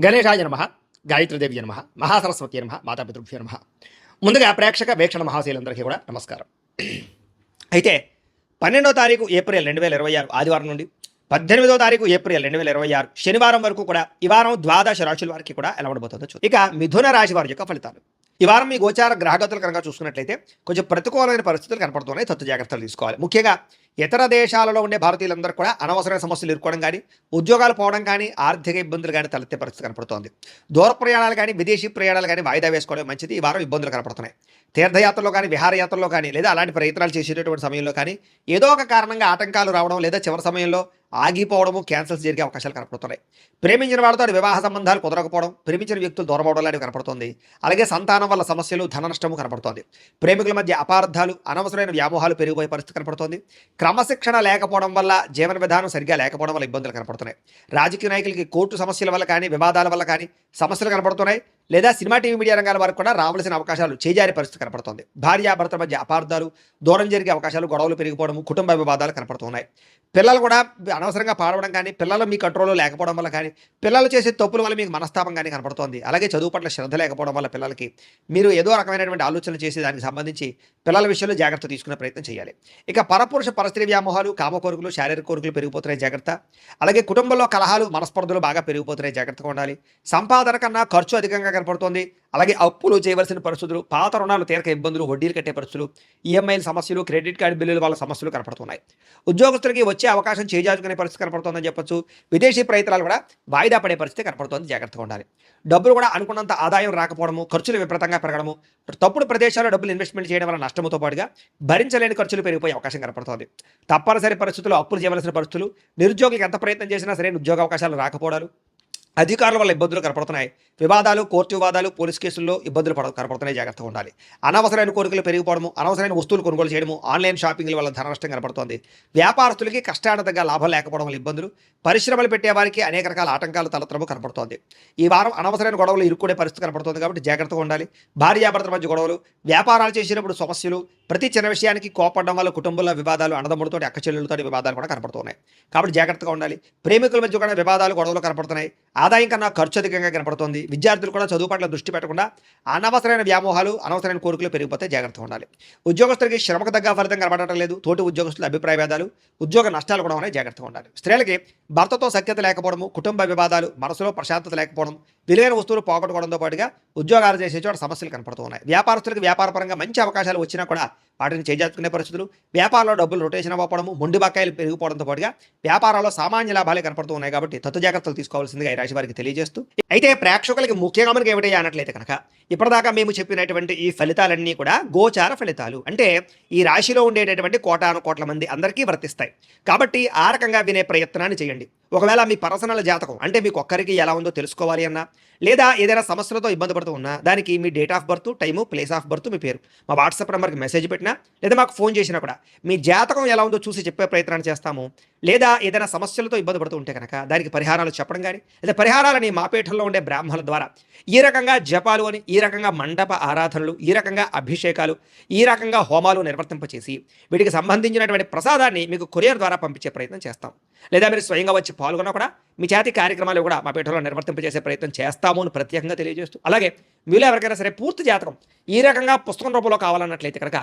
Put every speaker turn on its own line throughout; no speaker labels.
గణేశాయ నమః, గాయత్రీదేవి నమః, మహాసరస్వతి నమః, మాతాపితృభ్యో నమః. ముందుగా ప్రేక్షక వీక్షణ మహాశీలందరికీ కూడా నమస్కారం. అయితే 12వ తారీఖు ఏప్రిల్ 2026 ఆదివారం నుండి 18వ తారీఖు ఏప్రిల్ 2026 శనివారం వరకు కూడా ఈ వారం ద్వాదశ రాశుల వారికి కూడా ఎలా ఉండబోతుందో చూద్దాం. ఇక మిథున రాశి వారి యొక్క ఫలితాలు. ఈ వారం మీ గోచార గ్రహగతులు కనుక చూసుకున్నట్లయితే కొంచెం ప్రతికూలమైన పరిస్థితులు కనపడుతున్నాయి. తత్తు జాగ్రత్తలు తీసుకోవాలి. ముఖ్యంగా ఇతర దేశాలలో ఉండే భారతీయులందరూ కూడా అనవసరమైన సమస్యలు ఎదుర్కోవడం కానీ, ఉద్యోగాలు పోవడం కానీ, ఆర్థిక ఇబ్బందులు కానీ తలెత్తే పరిస్థితి కనపడుతోంది. దూర ప్రయాణాలు కానీ, విదేశీ ప్రయాణాలు కానీ వాయిదా వేసుకోవడం మంచిది. ఈ వారం ఇబ్బందులు కనపడుతున్నాయి. తీర్థయాత్రలో కానీ, విహారయాత్రలో కానీ, లేదా అలాంటి ప్రయత్నాలు చేసేటటువంటి సమయంలో కానీ ఏదో ఒక కారణంగా ఆటంకాలు రావడం, లేదా చివరి సమయంలో ఆగిపోవడము, క్యాన్సల్స్ జరిగే అవకాశాలు కనపడుతున్నాయి. ప్రేమించిన వాడితో వివాహ సంబంధాలు కుదరకపోవడం, ప్రేమించిన వ్యక్తులు దూరమవడం లాంటివి కనపడుతుంది. అలాగే సంతానం వల్ల సమస్యలు, ధన నష్టము కనపడుతోంది. ప్రేమికుల మధ్య అపార్థాలు, అనవసరమైన వ్యామోహాలు పెరిగిపోయే పరిస్థితి కనపడుతోంది. క్రమశిక్షణ లేకపోవడం వల్ల, జీవన విధానం సరిగ్గా లేకపోవడం వల్ల ఇబ్బందులు కనపడుతున్నాయి. రాజకీయ నాయకులకి కోర్టు సమస్యల వల్ల కానీ, వివాదాల వల్ల కానీ సమస్యలు కనపడుతున్నాయి. లేదా సినిమా, టీవీ, మీడియా రంగాల వారికి కూడా రావాల్సిన అవకాశాలు చేజారే పరిస్థితి కనపడుతుంది. భార్యాభర్తల మధ్య అపార్థాలు, దూరం జరిగే అవకాశాలు, గొడవలు పెరిగిపోవడం, కుటుంబ వివాదాలు కనపడుతున్నాయి. పిల్లలు కూడా అనవసరంగా పాడవడం కానీ, పిల్లలు మీ కంట్రోల్లో లేకపోవడం వల్ల కానీ, పిల్లలు చేసే తప్పుల వల్ల మీకు మనస్తాపం కానీ కనపడుతోంది. అలాగే చదువు పట్ల శ్రద్ధ లేకపోవడం వల్ల పిల్లలకి మీరు ఏదో రకమైనటువంటి ఆలోచనలు చేసి దానికి సంబంధించి పిల్లల విషయంలో జాగ్రత్త తీసుకునే ప్రయత్నం చేయాలి. ఇక పరపురుష పరస్త్రీ వ్యామోహాలు, కామ కోరికలు, శారీరక కోరికలు పెరిగిపోతున్నాయి, జాగ్రత్త. అలాగే కుటుంబంలో కలహాలు, మనస్పర్ధలు బాగా పెరిగిపోతున్నాయి, జాగ్రత్తగా ఉండాలి. సంపాదన కన్నా ఖర్చు అధికంగా కనపడుతోంది. అలాగే అప్పులు చేయవలసిన పరిస్థితులు, పాత రుణాలు తీరక ఇబ్బందులు, వడ్డీలు కట్టే పరిస్థితులు, ఈఎంఐల సమస్యలు, క్రెడిట్ కార్డు బిల్లుల వల్ల సమస్యలు కనపడుతున్నాయి. ఉద్యోగస్తులకి వచ్చే అవకాశం చేజార్చుకునే పరిస్థితి కనపడుతుందని చెప్పొచ్చు. విదేశీ ప్రయత్నాలు కూడా వాయిదా పడే పరిస్థితి కనపడుతుంది, జాగ్రత్తగా ఉండాలి. డబ్బులు కూడా అనుకున్నంత ఆదాయం రాకపోవడము, ఖర్చులు విపరీతంగా పెరగడము, తప్పుడు ప్రదేశాల్లో డబ్బులు ఇన్వెస్ట్మెంట్ చేయడం వల్ల నష్టంతో పాటుగా భరించలేని ఖర్చులు పెరిగిపోయే అవకాశం కనపడుతుంది. తప్పనిసరి పరిస్థితుల్లో అప్పులు చేయవలసిన పరిస్థితులు, నిరుద్యోగులకు ఎంత ప్రయత్నం చేసినా సరైన ఉద్యోగ అవకాశాలు రాకపోవడాలు, అధికారుల వల్ల ఇబ్బందులు కనపడుతున్నాయి. వివాదాలు, కోర్టు వివాదాలు, పోలీస్ కేసుల్లో ఇబ్బందులు కనపడుతున్నాయి, జాగ్రత్తగా ఉండాలి. అనవసరమైన కోరికలు పెరిగిపోవడము, అనవసరమైన వస్తువులు కొనుగోలు చేయడము, ఆన్లైన్ షాపింగ్ల వల్ల ధన నష్టం కనపడుతోంది. వ్యాపారస్తులకి కష్టానికి తగ్గ లాభం లేకపోవడం వల్ల ఇబ్బందులు, పరిశ్రమలు పెట్టే వారికి అనేక రకాల ఆటంకాలు తలెత్తడము కనపడుతోంది. ఈ వారం అనవసరమైన గొడవలు ఇరుక్కునే పరిస్థితి కనపడుతుంది, కాబట్టి జాగ్రత్తగా ఉండాలి. భార్యాభర్తల మధ్య గొడవలు, వ్యాపారాలు చేసినప్పుడు సమస్యలు, ప్రతి చిన్న విషయానికి కోపడడం వల్ల కుటుంబంలో వివాదాలు, అన్నదమ్ములతో, అక్క చెల్లెలతో వివాదాలు కూడా కనపడుతున్నాయి, కాబట్టి జాగ్రత్తగా ఉండాలి. ప్రేమికుల మధ్య కూడా వివాదాలు, గొడవలు కనపడుతున్నాయి. ఆదాయం కన్నా ఖర్చు అధికంగా కనపడుతుంది. విద్యార్థులు కూడా చదువు పట్ల దృష్టి పెట్టకుండా అనవసరమైన వ్యామోహాలు, అనవసరమైన కోరికలు పెరిగిపోతే జాగ్రత్తగా ఉండాలి. ఉద్యోగస్తులకి శ్రమకు తగ్గ ఫలితం కనపడటం లేదు. తోటి ఉద్యోగస్తుల అభిప్రాయ భేదాలు, ఉద్యోగ నష్టాలు కూడా ఉన్నాయి, జాగ్రత్తగా ఉండాలి. స్త్రీలకి భర్తతో సఖ్యత లేకపోవడము, కుటుంబ వివాదాలు, మనసులో ప్రశాంతత లేకపోవడం, విలువైన వస్తువులు పోగొట్టుకోవడంతో పాటుగా ఉద్యోగాలు చేసే చోట సమస్యలు కనపడుతూ ఉన్నాయి. వ్యాపారస్తులకు వ్యాపారపరంగా మంచి అవకాశాలు వచ్చినా కూడా వాటిని చేజార్చుకునే పరిస్థితులు, వ్యాపారంలో డబ్బులు రొటేషన్ అవ్వకపోవడము, మొండి బకాయిలు పెరిగిపోవడంతో పాటుగా వ్యాపారాల్లో సామాన్య లాభాలే కనపడుతూ ఉన్నాయి, కాబట్టి తత్తు జాగ్రత్తలు తీసుకోవాల్సిందిగా ఈ రాశి వారికి తెలియజేస్తూ, అయితే ప్రేక్షకులకి ముఖ్యంగా మనకి ఏమిటి అన్నట్లయితే కనుక ఇప్పటిదాకా మేము చెప్పినటువంటి ఈ ఫలితాలన్నీ కూడా గోచార ఫలితాలు, అంటే ఈ రాశిలో ఉండేటటువంటి కోటాను కోట్ల మంది అందరికీ వర్తిస్తాయి. కాబట్టి ఆ రకంగా వినే ప్రయత్నాన్ని చేయండి. ఒకవేళ మీ పర్సనల్ జాతకం అంటే మీకు ఒక్కరికి ఎలా ఉందో తెలుసుకోవాలి అన్నా, లేదా ఏదైనా సమస్యలతో ఇబ్బంది పడుతూ ఉన్నా, దానికి మీ date of birth, time, place of birth, మీ పేరు మా వాట్సాప్ నెంబర్కి మెసేజ్ పెట్టినా, లేదా మాకు ఫోన్ చేసినా కూడా మీ జాతకం ఎలా ఉందో చూసి చెప్పే ప్రయత్నాన్ని చేస్తాము. లేదా ఏదైనా సమస్యలతో ఇబ్బంది పడుతూ ఉంటే కనుక దానికి పరిహారాలు చెప్పడం కానీ, లేదా పరిహారాలని మా పీఠంలో ఉండే బ్రాహ్మణుల ద్వారా ఈ రకంగా జపాలు అని, ఈ రకంగా మండప ఆరాధనలు, ఈ రకంగా అభిషేకాలు, ఈ రకంగా హోమాలు నిర్వర్తింపచేసి వీటికి సంబంధించినటువంటి ప్రసాదాన్ని మీకు కొరియర్ ద్వారా పంపించే ప్రయత్నం చేస్తాం. లేదా మీరు స్వయంగా వచ్చి పాల్గొన్నా కూడా మీ చేతి కార్యక్రమాలు కూడా మా పీఠంలో నిర్వర్తింపజేసే ప్రయత్నం చేస్తాము అని ప్రత్యేకంగా తెలియజేస్తూ, అలాగే మీలో ఎవరికైనా సరే పూర్తి జాతకం ఈ రకంగా పుస్తకం రూపంలో కావాలన్నట్లయితే కనుక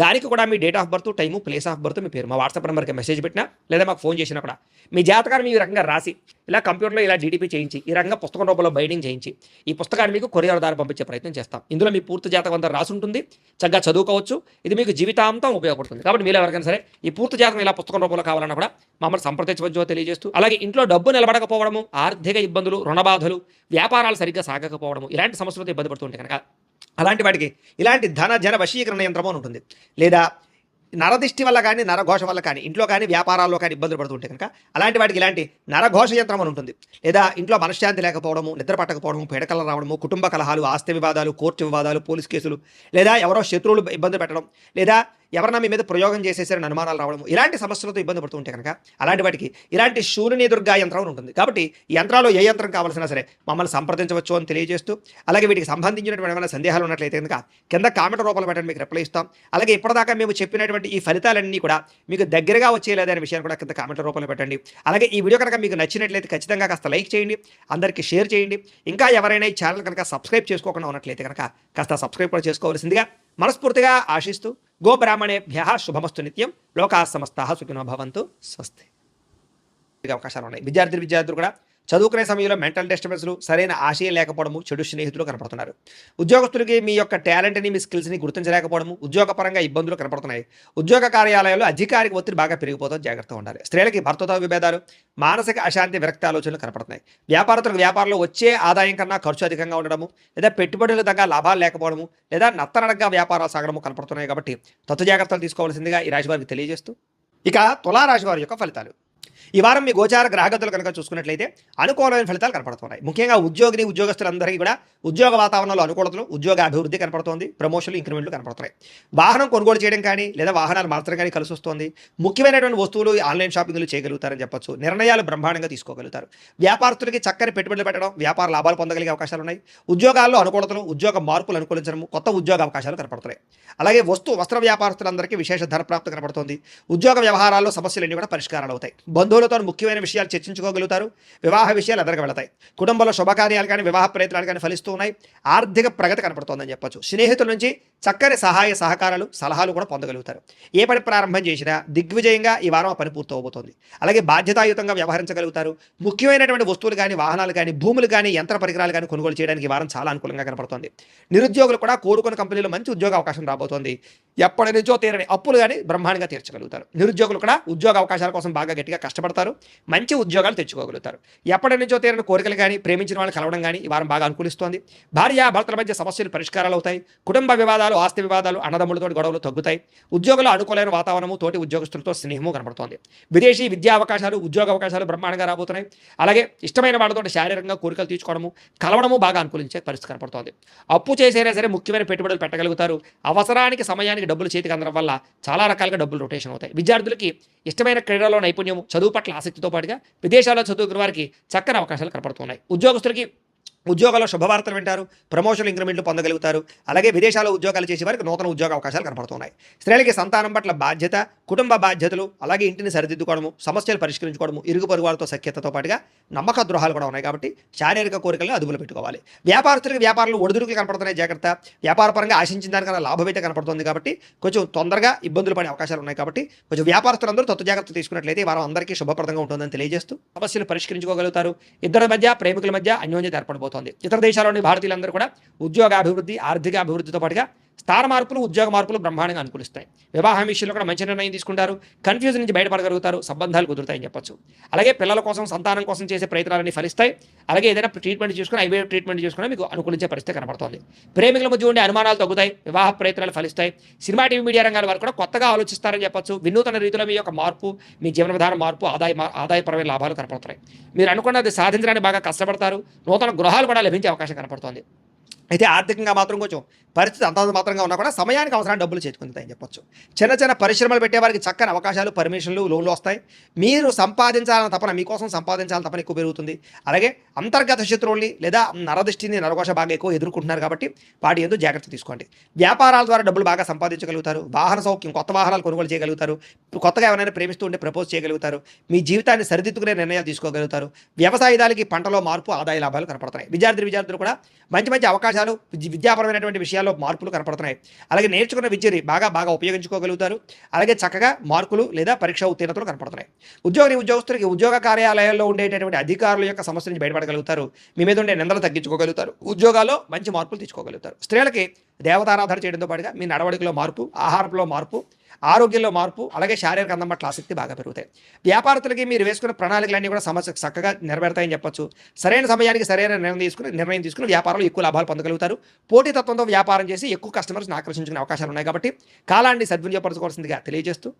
దానికి కూడా మీ date of birth, time, place of birth, మీ పేరు మా వాట్సాప్ నెంబర్కి మెసేజ్ పెట్టినా, లేదా మాకు ఫోన్ చేసినా కూడా మీ జాతకాన్ని మీ రకంగా రాసి ఇలా కంప్యూటర్లో ఇలా డీటీపీ చేయించి ఈ రకంగా పుస్తకం రూపంలో బైండింగ్ చేయించి ఈ పుస్తకాన్ని మీకు కొరియర్ ద్వారా పంపించే ప్రయత్నం చేస్తాం. ఇందులో మీ పూర్తి జాతకం అంతా రాసి ఉంటుంది, చక్కగా చదువుకోవచ్చు. ఇది మీకు జీవితాంతం ఉపయోగపడుతుంది. కాబట్టి మీరు ఎవరికైనా సరే ఈ పూర్తి జాతకం ఇలా పుస్తకం రూపంలో కావాలన్నా కూడా మమ్మల్ని సంప్రదించవచ్చో తెలియజేస్తూ, అలాగే ఇంట్లో డబ్బు నిలబడకపోవడము, ఆర్థిక ఇబ్బందులు, రుణబాధలు, వ్యాపారాలు సరిగ్గా సాగకపోవడము, ఇలాంటి సమస్యలతో ఇబ్బంది పడుతుంటే కనుక అలాంటి వాటికి ఇలాంటి ధన జన వశీకరణ యంత్రము అని ఉంటుంది. లేదా నరదిష్టి వల్ల కానీ, నరఘోష వల్ల కానీ, ఇంట్లో కానీ వ్యాపారాల్లో కానీ ఇబ్బందులు పడుతుంటే కనుక అలాంటి వాటికి ఇలాంటి నరఘోష యంత్రం అని ఉంటుంది. లేదా ఇంట్లో మనశ్శాంతి లేకపోవడము, నిద్ర పట్టకపోవడము, పీడకలు రావడము, కుటుంబ కలహాలు, ఆస్తి వివాదాలు, కోర్టు వివాదాలు, పోలీస్ కేసులు, లేదా ఎవరో శత్రువులు ఇబ్బంది పెట్టడం, లేదా ఎవరన్నా మీ మీద ప్రయోగం చేసేసారని అనుమానాలు రావడం, ఇలాంటి సమస్యలతో ఇబ్బంది పడుతూ ఉంటే కనుక అలాంటి వాటికి ఇలాంటి శూలిని దుర్గా యంత్రం ఉంటుంది. కాబట్టి ఈ యంత్రాల్లో ఏ యంత్రం కావాల్సినా సరే మమ్మల్ని సంప్రదించవచ్చు అని తెలియజేస్తూ, అలాగే వీటికి సంబంధించినటువంటి ఏమైనా సందేహాలు ఉన్నట్లయితే కనుక కింద కామెంట్ రూపంలో పెట్టండి, మీకు రిప్లై ఇస్తాం. అలాగే ఇప్పటిదాకా మేము చెప్పినటువంటి ఈ ఫలితాలన్నీ కూడా మీకు దగ్గరగా వచ్చేలేదనే విషయాన్ని కూడా కింద కామెంట్ రూపంలో పెట్టండి. అలాగే ఈ వీడియో కనుక మీకు నచ్చినట్లయితే ఖచ్చితంగా కాస్త లైక్ చేయండి, అందరికీ షేర్ చేయండి. ఇంకా ఎవరైనా ఈ ఛానల్ కనుక సబ్స్క్రైబ్ చేసుకోకుండా ఉన్నట్లయితే కనుక కాస్త సబ్స్క్రైబ్ కూడా చేసుకోవాల్సిందిగా మనస్ఫూర్తిగా ఆశిస్తూ, గోబ్రాహ్మణేభ్యః శుభమస్తు నిత్యం, లోకాః సమస్తాః సుఖినో భవంతు, స్వస్తి. అవకాశాలు ఉన్నాయి. విద్యార్థులు కూడా చదువుకునే సమయంలో మెంటల్ డిస్టర్బెన్స్లు, సరైన ఆశయం లేకపోవడము, చెడు స్నేహితులు కనపడుతున్నారు. ఉద్యోగస్తులకి మీ యొక్క టాలెంట్ని, మీ స్కిల్స్ని గుర్తించలేకపోవడము, ఉద్యోగపరంగా ఇబ్బందులు కనపడుతున్నాయి. ఉద్యోగ కార్యాలయాల్లో అధికారిక ఒత్తిడి బాగా పెరిగిపోతుంది, జాగ్రత్తగా ఉండాలి. స్త్రీలకి భర్తతో విభేదాలు, మానసిక అశాంతి, విరక్తి ఆలోచనలు కనపడుతున్నాయి. వ్యాపారస్తులకు వ్యాపారంలో వచ్చే ఆదాయం కన్నా ఖర్చు అధికంగా ఉండడము, లేదా పెట్టుబడులు తగ్గ లాభాలు లేకపోవడము, లేదా నత్తనడగ్గా వ్యాపారాలు సాగడము కనపడుతున్నాయి. కాబట్టి జాగ్రత్తలు తీసుకోవాల్సిందిగా ఈ రాశి వారికి తెలియజేస్తూ, ఇక తులారాశి వారి యొక్క ఫలితాలు. ఈ వారం మీ గోచార గ్రహగతులు కనుక చూసుకున్నట్లయితే అనుకూలమైన ఫలితాలు కనపడుతున్నాయి. ముఖ్యంగా ఉద్యోగస్తులందరికీ కూడా ఉద్యోగ వాతావరణంలో అనుకూలతలు, ఉద్యోగ అభివృద్ధి కనపడుతోంది. ప్రమోషన్లు, ఇంక్రిమెంట్లు కనపడుతున్నాయి. వాహనం కొనుగోలు చేయడం కానీ లేదా వాహనాలు మార్చడం కానీ కలిసి వస్తుంది. ముఖ్యమైనటువంటి వస్తువులు ఆన్లైన్ షాపింగ్లు చేయగలుగుతారని చెప్పొచ్చు. నిర్ణయాలు బ్రహ్మాండంగా తీసుకోగలుగుతారు. వ్యాపారస్తులకి చక్కని పెట్టుబడులు పెట్టడం, వ్యాపార లాభాలు పొందగలిగే అవకాశాలు ఉన్నాయి. ఉద్యోగాల్లో అనుకూలతలు, ఉద్యోగ మార్పులు అనుకూలించడం, కొత్త ఉద్యోగ అవకాశాలు కనపడుతున్నాయి. అలాగే వస్త్ర వ్యాపారస్తులందరికీ విశేష ధనప్రాప్తి కనపడుతుంది. ఉద్యోగ వ్యవహారాల్లో సమస్యలన్నీ కూడా పరిష్కారాలు అవుతాయి. బంధువులతో ముఖ్యమైన విషయాలు చర్చించుకోగలుగుతారు. వివాహ విషయాలు ఎదురుగా వెళతాయి. కుటుంబంలో శుభకార్యాలు కానీ వివాహ ప్రయత్నాలు కానీ ఫలిస్తూ ఉన్నాయి. ఆర్థిక ప్రగతి కనపడుతోందని చెప్పొచ్చు. స్నేహితుల నుంచి చక్కని సహాయ సహకారాలు, సలహాలు కూడా పొందగలుగుతారు. ఏ పని ప్రారంభం చేసినా దిగ్విజయంగా ఈ వారం ఆ పని పూర్తవబోతోంది. అలాగే బాధ్యతాయుతంగా వ్యవహరించగలుగుతారు. ముఖ్యమైనటువంటి వస్తువులు కానీ, వాహనాలు కానీ, భూములు కానీ, యంత్ర పరికరాలు కానీ కొనుగోలు చేయడానికి ఈ వారం చాలా అనుకూలంగా కనపడుతోంది. నిరుద్యోగులు కూడా కోరుకున్న కంపెనీలో మంచి ఉద్యోగ అవకాశం రాబోతోంది. ఎప్పటి నుంచో తీరని అప్పులు కానీ బ్రహ్మాండంగా తీర్చగలుగుతారు. నిరుద్యోగులు కూడా ఉద్యోగ అవకాశాల కోసం బాగా గట్టిగా కష్టపడతారు. మంచి ఉద్యోగాలు తెచ్చుకోగలుగుతారు. ఎప్పటి నుంచో తీరని కోరికలు కానీ, ప్రేమించిన వాళ్ళు కలవడం కానీ ఈ వారం బాగా అనుకూలిస్తోంది. భార్యాభర్తల మధ్య సమస్యలు పరిష్కారాలు అవుతాయి. కుటుంబ వివాదాలు, ఆస్తి వివాదాలు, అన్నదమ్ములతో గొడవలు తగ్గుతాయి. ఉద్యోగులు అనుకూలమైన వాతావరణము, తోటి ఉద్యోగస్తులతో స్నేహము కనపడుతోంది. విదేశీ విద్యా అవకాశాలు, ఉద్యోగ అవకాశాలు బ్రహ్మాండంగా రాబోతున్నాయి. అలాగే ఇష్టమైన వాళ్ళతో శారీరకంగా కోరికలు తీర్చుకోవడము, కలవడము బాగా అనుకూలించే పరిస్థితి కనపడుతోంది. అప్పు చేసైనా సరే ముఖ్యమైన పెట్టుబడులు పెట్టగలుగుతారు. అవసరానికి, సమయానికి డబ్బులు చేతికి అందడం వల్ల చాలా రకాలుగా డబ్బులు రొటేషన్ అవుతాయి. విద్యార్థులకి ఇష్టమైన క్రీడలో నైపుణ్యము, చదువు పట్ల ఆసక్తితో పాటుగా విదేశాల్లో చదువుకున్న వారికి చక్కని అవకాశాలు కనపడుతున్నాయి. ఉద్యోగస్తులకి ఉద్యోగాల్లో శుభవార్తలు వింటారు. ప్రమోషన్లు, ఇంక్రిమెంట్లు పొందగలుగుతారు. అలాగే విదేశాల్లో ఉద్యోగాలు చేసే వారికి నూతన ఉద్యోగ అవకాశాలు కనపడుతున్నాయి. స్త్రీలకి సంతానం పట్ల బాధ్యత, కుటుంబ బాధ్యతలు, అలాగే ఇంటిని సరిదిద్దుకోవడము, సమస్యలు పరిష్కరించుకోవడము, ఇరుగు పొరుగు వారితో సఖ్యతతో పాటుగా నమ్మక ద్రోహాలు కూడా ఉన్నాయి. కాబట్టి శారీరక కోరికలను అదుపులో పెట్టుకోవాలి. వ్యాపారస్తులకి వ్యాపారాలు ఒడిదుడుకులు కనపడుతున్నాయి, జాగ్రత్త. వ్యాపారపరంగా ఆశించిన దానికన్నా లాభం అయితే కనపడుతుంది. కాబట్టి కొంచెం తొందరగా ఇబ్బందులు పడే అవకాశాలు ఉన్నాయి. కాబట్టి కొంచెం వ్యాపారస్తులందరూ జాగ్రత్త తీసుకున్నట్లయితే వారం అందరికీ శుభప్రదంగా ఉంటుందని తెలియజేస్తూ, సమస్యలు పరిష్కరించుకోగలుగుతారు. ఇద్దరి మధ్య, ప్రేమికుల మధ్య అన్యోన్యత ఏర్పడబోతుంది. ఇతర దేశాల్లోని భారతీయులందరూ కూడా ఉద్యోగ అభివృద్ధి, ఆర్థిక అభివృద్ధితో పాటుగా స్థాన మార్పులు, ఉద్యోగ మార్పులు బ్రహ్మాండంగా అనుకూలిస్తాయి. వివాహం విషయంలో కూడా మంచి నిర్ణయం తీసుకుంటారు. కన్ఫ్యూజన్ నుంచి బయటపడగలుగుతారు. సంబంధాలు కుదురుతాయని చెప్పొచ్చు. అలాగే పిల్లల కోసం, సంతానం కోసం చేసే ప్రయత్నాలన్నీ ఫలిస్తాయి. అలాగే ఏదైనా ట్రీట్మెంట్ చేసుకుని, ఐవీఎఫ్ ట్రీట్మెంట్ చేసుకుని మీకు అనుకూలించే పరిస్థితి కనపడుతుంది. ప్రేమికుల మధ్య ఉండే అనుమానాలు తగ్గుతాయి. వివాహ ప్రయత్నాలు ఫలిస్తాయి. సినిమా, టీవీ, మీడియా రంగాల వారు కూడా కొత్తగా ఆలోచిస్తారని చెప్పొచ్చు. వినూతన రీతిలో మీ యొక్క మార్పు, మీ జీవన విధానం మార్పు, ఆదాయపరమైన లాభాలు కనపడుతున్నాయి. మీరు అనుకున్నది సాధించడానికి బాగా కష్టపడతారు. నూతన గృహాలు కూడా లభించే అవకాశం కనపడుతుంది. అయితే ఆర్థికంగా మాత్రం కొంచెం పరిస్థితి అంతంత మాత్రంగా ఉన్నా కూడా సమయానికి అవసరాన్ని డబ్బులు చేతుకుంటాయని చెప్పొచ్చు. చిన్న చిన్న పరిశ్రమలు పెట్టే వారికి చక్కని అవకాశాలు, పర్మిషన్లు, లోన్లు వస్తాయి. మీరు సంపాదించాలన్న తపన, మీకోసం సంపాదించాలని తపన ఎక్కువ పెరుగుతుంది. అలాగే అంతర్గత శత్రువుల్ని లేదా నరదృష్టిని, నరఘోష బాగా ఎక్కువ ఎదుర్కొంటున్నారు. కాబట్టి వాటి ఎందుకు జాగ్రత్త తీసుకోండి. వ్యాపారాల ద్వారా డబ్బులు బాగా సంపాదించగలుగుతారు. వాహన సౌఖ్యం, కొత్త వాహనాలు కొనుగోలు చేయగలుగుతారు. కొత్తగా ఎవరైనా ప్రేమిస్తూ ఉంటే ప్రపోజ్ చేయగలుగుతారు. మీ జీవితాన్ని సరిదిద్దుకునే నిర్ణయాలు తీసుకోగలుగుతారు. వ్యవసాయదానికి పంటలో మార్పు, ఆదాయ లాభాలు కనపడుతున్నాయి. విద్యార్థులు కూడా మంచి అవకాశాలు, విద్యాపరమైనటువంటి విషయాల్లో మార్పులు కనపడుతున్నాయి. అలాగే నేర్చుకున్న విద్యని బాగా ఉపయోగించుకోగలుగుతారు. అలాగే చక్కగా మార్కులు లేదా పరీక్ష ఉత్తీర్ణతలు కనపడుతున్నాయి. ఉద్యోగస్తులకి ఉద్యోగ కార్యాలయాల్లో ఉండేటటువంటి అధికారుల యొక్క సమస్య నుంచి బయటపడగలుగుతారు. మీ మీద ఉండే నిందలు తగ్గించుకోగలుగుతారు. ఉద్యోగాల్లో మంచి మార్పులు తెచ్చుకోగలుగుతారు. స్త్రీలకి దేవతారాధన చేయడంతో పాటుగా మీ నడవడికలో మార్పు, ఆహారంలో మార్పు, ఆరోగ్యంలో మార్పు, అలాగే శారీరక అందం పట్ల ఆసక్తి బాగా పెరుగుతాయి. వ్యాపారస్తులకి మీరు వేసుకున్న ప్రణాళికలన్నీ కూడా సమస్య చక్కగా నెరవేరుతాయని చెప్పొచ్చు. సరైన సమయానికి సరైన నిర్ణయం తీసుకుని వ్యాపారంలో ఎక్కువ లాభాలు పొందగలుగుతారు. పోటీతత్వంతో వ్యాపారం చేసి ఎక్కువ కస్టమర్స్ని ఆకర్షించుకునే అవకాశాలు ఉన్నాయి. కాబట్టి కాలాన్ని సద్వినియోగపరచుకోవాల్సిందిగా తెలియజేస్తూ